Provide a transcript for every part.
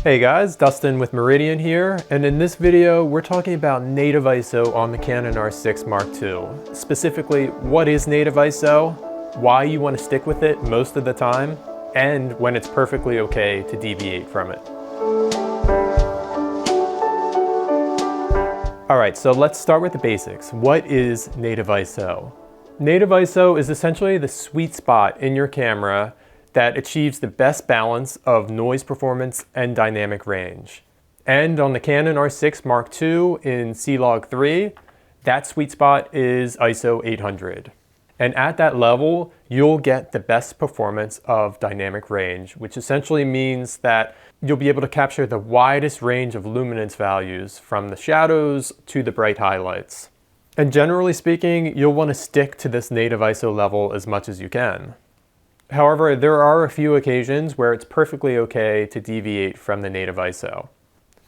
Hey guys, Dustin with Meridian here, and in this video we're talking about native ISO on the Canon R6 Mark II. Specifically, what is native ISO, why you want to stick with it most of the time, and when it's perfectly okay to deviate from it. Alright, so let's start with the basics. What is native ISO? Native ISO is essentially the sweet spot in your camera that achieves the best balance of noise performance and dynamic range. And on the Canon R6 Mark II in C-Log3, that sweet spot is ISO 800. And at that level, you'll get the best performance of dynamic range, which essentially means that you'll be able to capture the widest range of luminance values from the shadows to the bright highlights. And generally speaking, you'll want to stick to this native ISO level as much as you can. However, there are a few occasions where it's perfectly okay to deviate from the native ISO.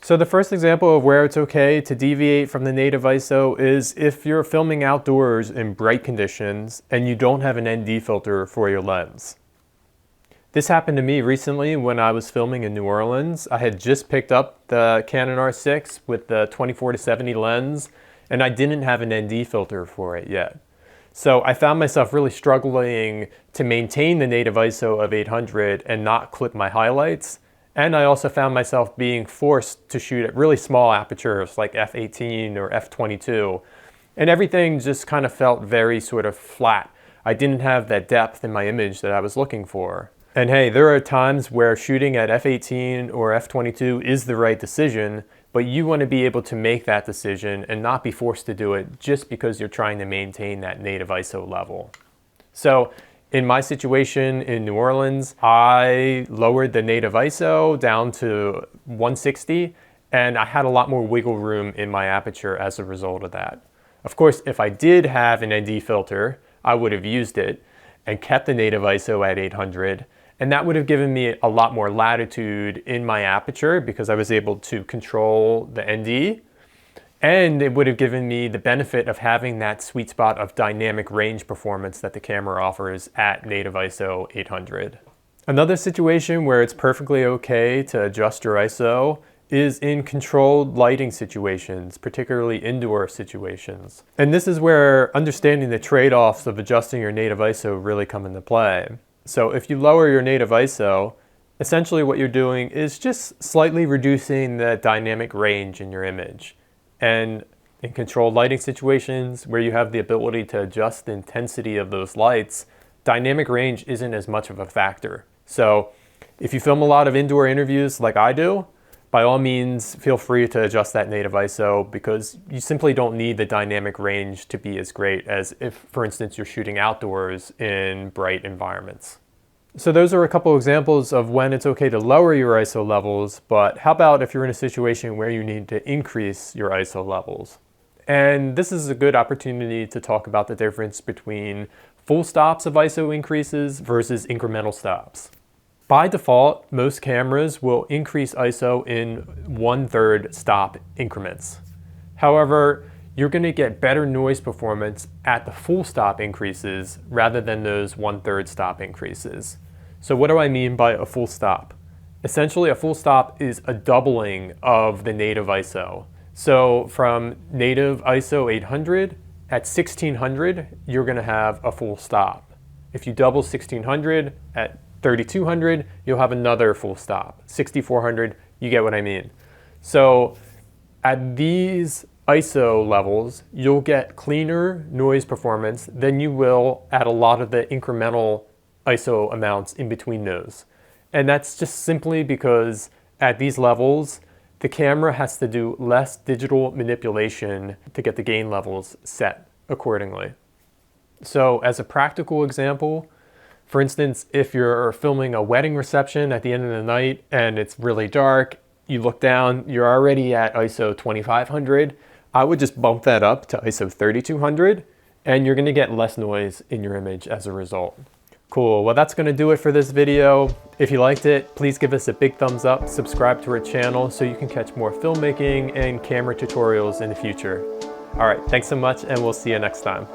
So the first example of where it's okay to deviate from the native ISO is if you're filming outdoors in bright conditions and you don't have an ND filter for your lens. This happened to me recently when I was filming in New Orleans. I had just picked up the Canon R6 with the 24-70 lens, and I didn't have an ND filter for it yet. So I found myself really struggling to maintain the native ISO of 800 and not clip my highlights. And I also found myself being forced to shoot at really small apertures like f/18 or f/22. And everything just kind of felt very sort of flat. I didn't have that depth in my image that I was looking for. And hey, there are times where shooting at f/18 or f/22 is the right decision, but you want to be able to make that decision and not be forced to do it just because you're trying to maintain that native ISO level. So in my situation in New Orleans, I lowered the native ISO down to 160, and I had a lot more wiggle room in my aperture as a result of that. Of course, if I did have an ND filter, I would have used it and kept the native ISO at 800. And that would have given me a lot more latitude in my aperture because I was able to control the ND. And it would have given me the benefit of having that sweet spot of dynamic range performance that the camera offers at native ISO 800. Another situation where it's perfectly okay to adjust your ISO is in controlled lighting situations, particularly indoor situations. And this is where understanding the trade-offs of adjusting your native ISO really come into play. So if you lower your native ISO, essentially what you're doing is just slightly reducing the dynamic range in your image. And in controlled lighting situations where you have the ability to adjust the intensity of those lights, dynamic range isn't as much of a factor. So if you film a lot of indoor interviews like I do, by all means, feel free to adjust that native ISO because you simply don't need the dynamic range to be as great as if, for instance, you're shooting outdoors in bright environments. So those are a couple examples of when it's okay to lower your ISO levels, but how about if you're in a situation where you need to increase your ISO levels? And this is a good opportunity to talk about the difference between full stops of ISO increases versus incremental stops. By default, most cameras will increase ISO in 1/3 stop increments. However, you're going to get better noise performance at the full stop increases rather than those 1/3 stop increases. So what do I mean by a full stop? Essentially, a full stop is a doubling of the native ISO. So from native ISO 800, at 1600, you're going to have a full stop. If you double 1600 at 3200, you'll have another full stop. 6400, you get what I mean. So at these ISO levels, you'll get cleaner noise performance than you will at a lot of the incremental ISO amounts in between those. And that's just simply because at these levels, the camera has to do less digital manipulation to get the gain levels set accordingly. So as a practical example, for instance, if you're filming a wedding reception at the end of the night and it's really dark, you look down, you're already at ISO 2500, I would just bump that up to ISO 3200 and you're gonna get less noise in your image as a result. Cool, well that's gonna do it for this video. If you liked it, please give us a big thumbs up, subscribe to our channel so you can catch more filmmaking and camera tutorials in the future. All right, thanks so much and we'll see you next time.